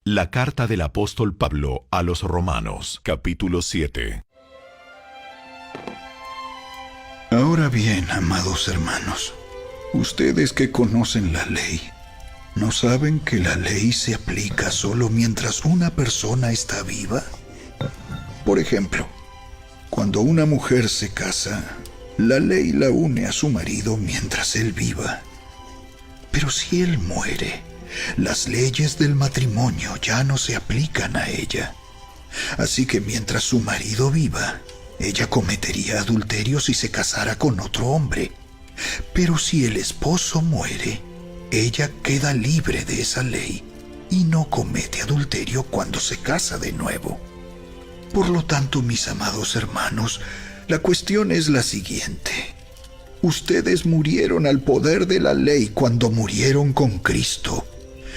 La carta del apóstol Pablo a los Romanos, capítulo 7. Ahora bien, amados hermanos, ustedes que conocen la ley, ¿no saben que la ley se aplica solo mientras una persona está viva? Por ejemplo, cuando una mujer se casa, la ley la une a su marido mientras él viva. Pero si él muere, las leyes del matrimonio ya no se aplican a ella. Así que mientras su marido viva, ella cometería adulterio si se casara con otro hombre. Pero si el esposo muere, ella queda libre de esa ley y no comete adulterio cuando se casa de nuevo. Por lo tanto, mis amados hermanos, la cuestión es la siguiente. Ustedes murieron al poder de la ley cuando murieron con Cristo,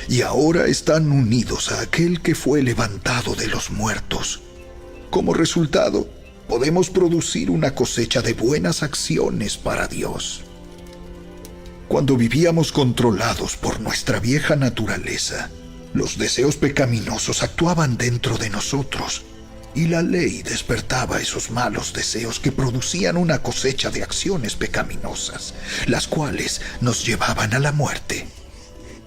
y ahora están unidos a aquel que fue levantado de los muertos. Como resultado, podemos producir una cosecha de buenas acciones para Dios. Cuando vivíamos controlados por nuestra vieja naturaleza, los deseos pecaminosos actuaban dentro de nosotros, y la ley despertaba esos malos deseos que producían una cosecha de acciones pecaminosas, las cuales nos llevaban a la muerte.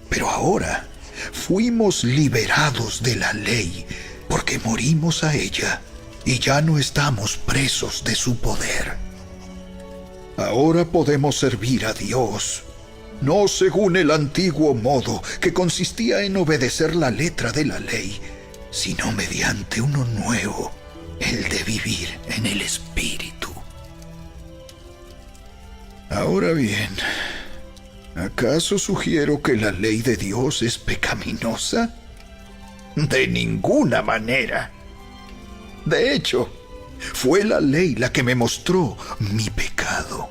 Pero ahora fuimos liberados de la ley porque morimos a ella y ya no estamos presos de su poder. Ahora podemos servir a Dios, no según el antiguo modo que consistía en obedecer la letra de la ley, sino mediante uno nuevo, el de vivir en el Espíritu. Ahora bien, ¿acaso sugiero que la ley de Dios es pecaminosa? De ninguna manera. De hecho, fue la ley la que me mostró mi pecado.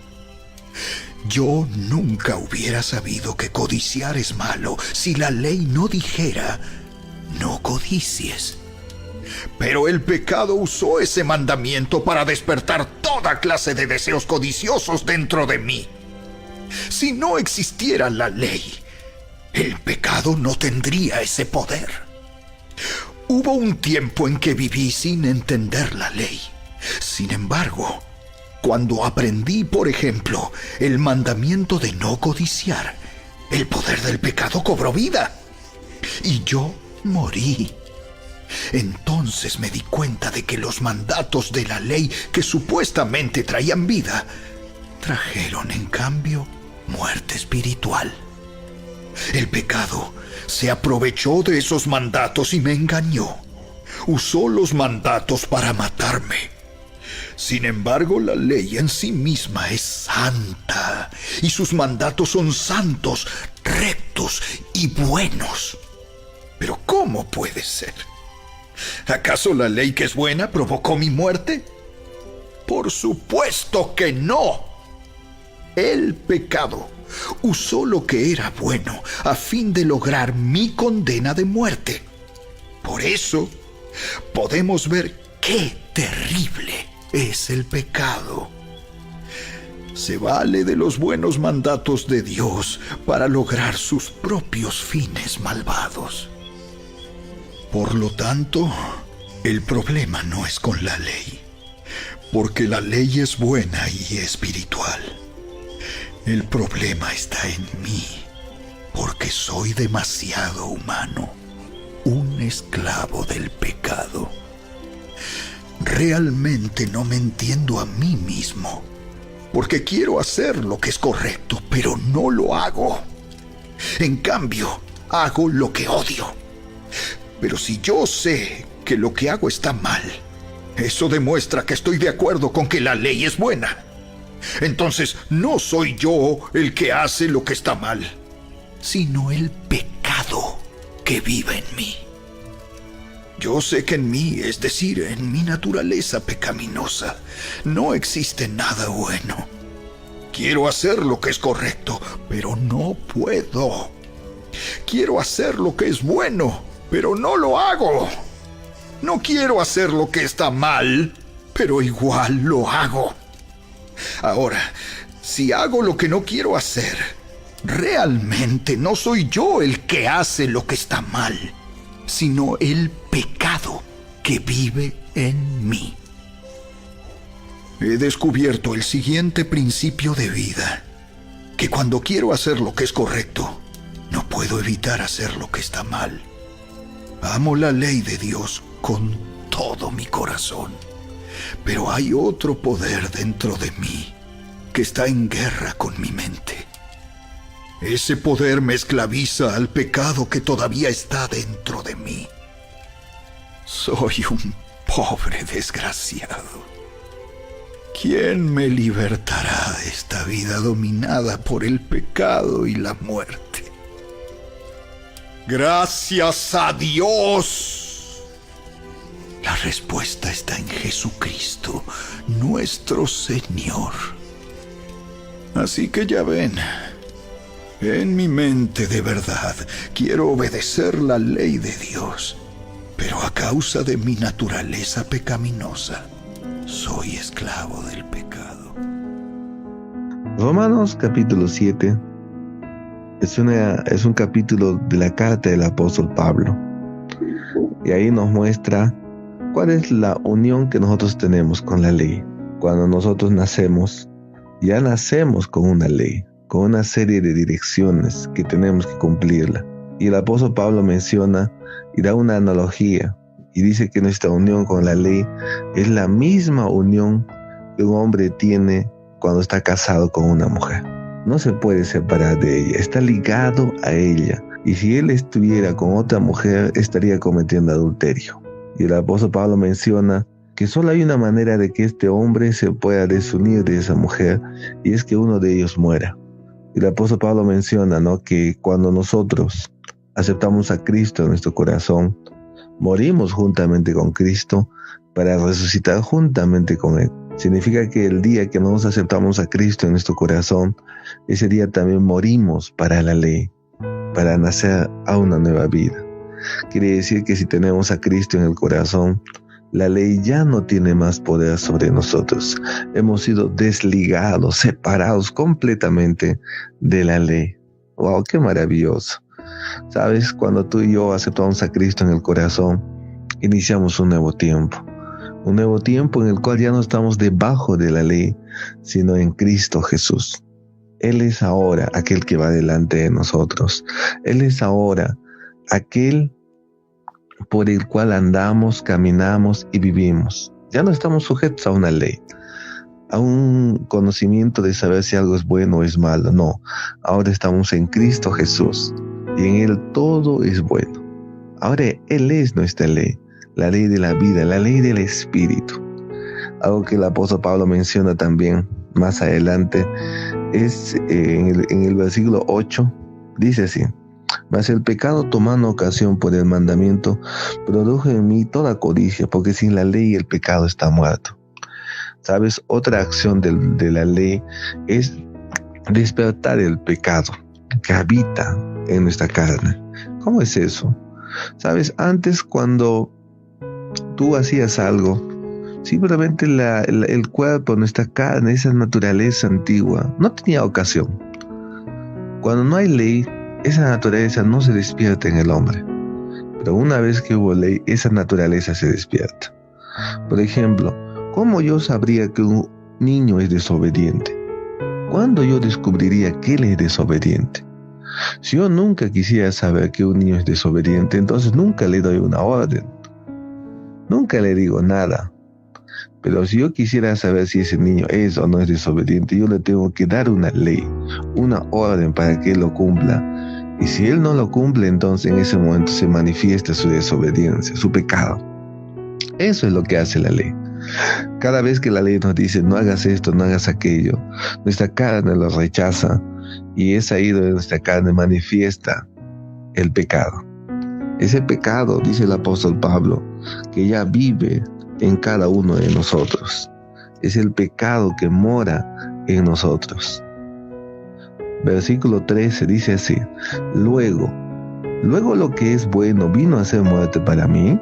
Yo nunca hubiera sabido que codiciar es malo si la ley no dijera: no codicies. Pero el pecado usó ese mandamiento para despertar toda clase de deseos codiciosos dentro de mí. Si no existiera la ley, el pecado no tendría ese poder. Hubo un tiempo en que viví sin entender la ley. Sin embargo, cuando aprendí, por ejemplo, el mandamiento de no codiciar, el poder del pecado cobró vida. Y yo morí. Entonces me di cuenta de que los mandatos de la ley que supuestamente traían vida, trajeron en cambio muerte espiritual. El pecado se aprovechó de esos mandatos y me engañó. Usó los mandatos para matarme. Sin embargo, la ley en sí misma es santa, y sus mandatos son santos, rectos y buenos. Pero ¿cómo puede ser? ¿Acaso la ley que es buena provocó mi muerte? Por supuesto que no. El pecado usó lo que era bueno a fin de lograr mi condena de muerte. Por eso, podemos ver qué terrible es el pecado. Se vale de los buenos mandatos de Dios para lograr sus propios fines malvados. Por lo tanto, el problema no es con la ley, porque la ley es buena y espiritual. El problema está en mí, porque soy demasiado humano, un esclavo del pecado. Realmente no me entiendo a mí mismo, porque quiero hacer lo que es correcto, pero no lo hago. En cambio, hago lo que odio. Pero si yo sé que lo que hago está mal, eso demuestra que estoy de acuerdo con que la ley es buena. Entonces, no soy yo el que hace lo que está mal, sino el pecado que vive en mí. Yo sé que en mí, es decir, en mi naturaleza pecaminosa, no existe nada bueno. Quiero hacer lo que es correcto, pero no puedo. Quiero hacer lo que es bueno, pero no lo hago. No quiero hacer lo que está mal, pero igual lo hago. Ahora, si hago lo que no quiero hacer, realmente no soy yo el que hace lo que está mal, sino el pecado que vive en mí. He descubierto el siguiente principio de vida, que cuando quiero hacer lo que es correcto, no puedo evitar hacer lo que está mal. Amo la ley de Dios con todo mi corazón, pero hay otro poder dentro de mí que está en guerra con mi mente. Ese poder me esclaviza al pecado que todavía está dentro de mí. Soy un pobre desgraciado. ¿Quién me libertará de esta vida dominada por el pecado y la muerte? ¡Gracias a Dios! La respuesta está en Jesucristo, nuestro Señor. Así que ya ven, en mi mente de verdad quiero obedecer la ley de Dios, pero a causa de mi naturaleza pecaminosa, soy esclavo del pecado. Romanos capítulo 7 es un capítulo de la carta del apóstol Pablo. Y ahí nos muestra cuál es la unión que nosotros tenemos con la ley. Cuando nosotros nacemos, ya nacemos con una ley, con una serie de direcciones que tenemos que cumplirla. Y el apóstol Pablo menciona y da una analogía y dice que nuestra unión con la ley es la misma unión que un hombre tiene cuando está casado con una mujer. No se puede separar de ella, está ligado a ella. Y si él estuviera con otra mujer, estaría cometiendo adulterio. Y el apóstol Pablo menciona que solo hay una manera de que este hombre se pueda desunir de esa mujer, y es que uno de ellos muera. Y el apóstol Pablo menciona, ¿no?, que cuando nosotros aceptamos a Cristo en nuestro corazón, morimos juntamente con Cristo para resucitar juntamente con Él. Significa que el día que nosotros aceptamos a Cristo en nuestro corazón, ese día también morimos para la ley, para nacer a una nueva vida. Quiere decir que si tenemos a Cristo en el corazón, la ley ya no tiene más poder sobre nosotros. Hemos sido desligados, separados completamente de la ley. ¡Wow! ¡Qué maravilloso! ¿Sabes? Cuando tú y yo aceptamos a Cristo en el corazón, iniciamos un nuevo tiempo. Un nuevo tiempo en el cual ya no estamos debajo de la ley, sino en Cristo Jesús. Él es ahora aquel que va delante de nosotros. Él es ahora aquel por el cual andamos, caminamos y vivimos. Ya no estamos sujetos a una ley, a un conocimiento de saber si algo es bueno o es malo. No, ahora estamos en Cristo Jesús y en Él todo es bueno. Ahora Él es nuestra ley, la ley de la vida, la ley del Espíritu. Algo que el apóstol Pablo menciona también más adelante es en el versículo 8, dice así: mas el pecado, tomando ocasión por el mandamiento, produjo en mí toda codicia, porque sin la ley el pecado está muerto. ¿Sabes? Otra acción de la ley es despertar el pecado que habita en nuestra carne. ¿Cómo es eso? ¿Sabes? Antes, cuando tú hacías algo, simplemente el cuerpo, nuestra carne, esa naturaleza antigua, no tenía ocasión. Cuando no hay ley, esa naturaleza no se despierta en el hombre. Pero una vez que hubo ley, esa naturaleza se despierta. Por ejemplo, ¿cómo yo sabría que un niño es desobediente? ¿Cuándo yo descubriría que él es desobediente? Si yo nunca quisiera saber que un niño es desobediente, entonces nunca le doy una orden. Nunca le digo nada. Pero si yo quisiera saber si ese niño es o no es desobediente, yo le tengo que dar una ley, una orden para que él lo cumpla. Y si él no lo cumple, entonces en ese momento se manifiesta su desobediencia, su pecado. Eso es lo que hace la ley. Cada vez que la ley nos dice no hagas esto, no hagas aquello, nuestra carne lo rechaza, y es ahí donde nuestra carne manifiesta el pecado. Ese pecado, dice el apóstol Pablo, que ya vive en cada uno de nosotros. Es el pecado que mora en nosotros. Versículo 13 dice así: Luego lo que es bueno vino a ser muerte para mí,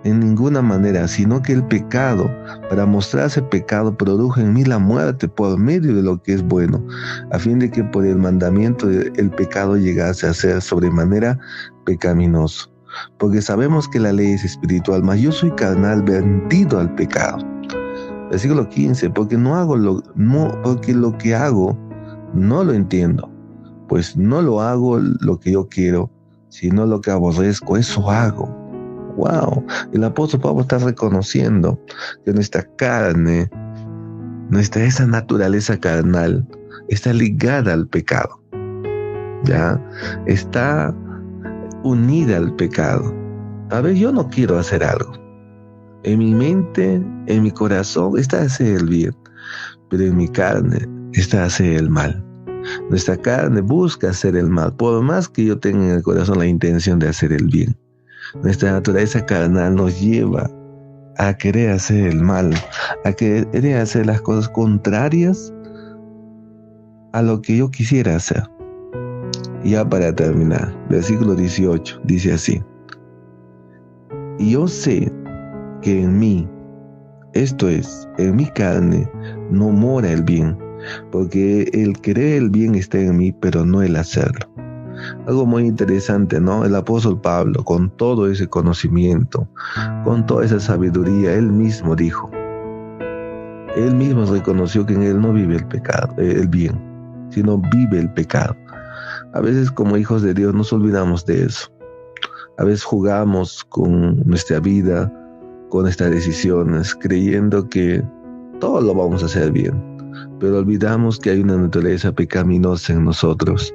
en ninguna manera, sino que el pecado, para mostrarse pecado, produjo en mí la muerte por medio de lo que es bueno, a fin de que por el mandamiento el pecado llegase a ser sobremanera pecaminoso. porque sabemos que la ley es espiritual, mas yo soy carnal, vendido al pecado. Versículo 15, porque porque lo que hago no lo entiendo, pues no lo hago lo que yo quiero, sino lo que aborrezco, eso hago. Wow, el apóstol Pablo está reconociendo que nuestra carne, esa naturaleza carnal, está ligada al pecado, ¿ya? Está unida al pecado. A ver, yo no quiero hacer algo. En mi mente, en mi corazón está hacer el bien, pero en mi carne está hacer el mal. Nuestra carne busca hacer el mal, por más que yo tenga en el corazón la intención de hacer el bien. Nuestra naturaleza carnal nos lleva a querer hacer el mal, a querer hacer las cosas contrarias a lo que yo quisiera hacer. Ya para terminar, versículo 18, dice así: y yo sé que en mí, esto es, en mi carne, no mora el bien, porque el querer el bien está en mí, pero no el hacerlo. Algo muy interesante, ¿no? El apóstol Pablo, con todo ese conocimiento, con toda esa sabiduría, él mismo dijo, él mismo reconoció que en él no vive el pecado, el bien, sino vive el pecado. A veces como hijos de Dios nos olvidamos de eso. A veces jugamos con nuestra vida, con nuestras decisiones, creyendo que todo lo vamos a hacer bien, pero olvidamos que hay una naturaleza pecaminosa en nosotros,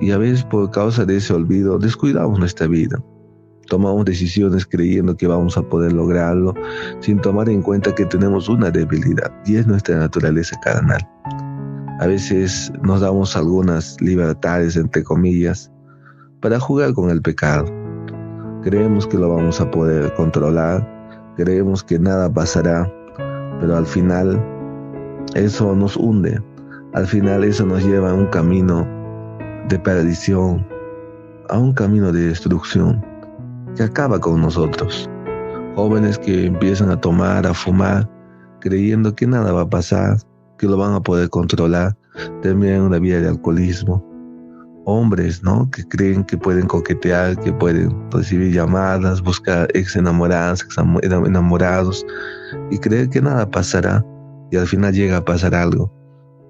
y a veces por causa de ese olvido descuidamos nuestra vida. Tomamos decisiones creyendo que vamos a poder lograrlo, sin tomar en cuenta que tenemos una debilidad, y es nuestra naturaleza carnal. A veces nos damos algunas libertades, entre comillas, para jugar con el pecado. Creemos que lo vamos a poder controlar, creemos que nada pasará, pero al final eso nos hunde. Al final eso nos lleva a un camino de perdición, a un camino de destrucción que acaba con nosotros. Jóvenes que empiezan a tomar, a fumar, creyendo que nada va a pasar, que lo van a poder controlar, terminan en una vida de alcoholismo. Hombres, ¿no?, que creen que pueden coquetear, que pueden recibir llamadas, buscar ex enamoradas, enamorados, y creen que nada pasará, y al final llega a pasar algo,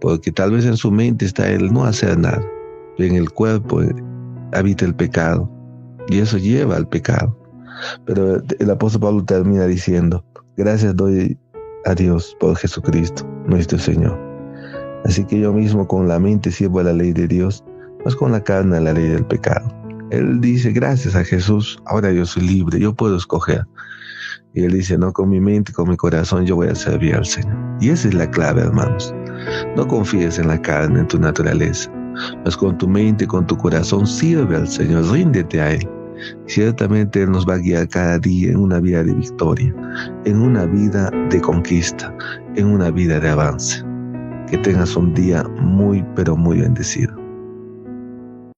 porque tal vez en su mente está el no hacer nada, pero en el cuerpo habita el pecado, y eso lleva al pecado. Pero el apóstol Pablo termina diciendo: gracias doy a Dios por Jesucristo, nuestro Señor. Así que yo mismo con la mente sirvo a la ley de Dios, más con la carne a la ley del pecado. Él dice: gracias a Jesús, ahora yo soy libre, yo puedo escoger. Y él dice: no, con mi mente y con mi corazón yo voy a servir al Señor. Y esa es la clave, hermanos. No confíes en la carne, en tu naturaleza, mas con tu mente y con tu corazón sirve al Señor, ríndete a Él. Ciertamente Él nos va a guiar cada día en una vida de victoria, en una vida de conquista, en una vida de avance. Que tengas un día muy, pero muy bendecido.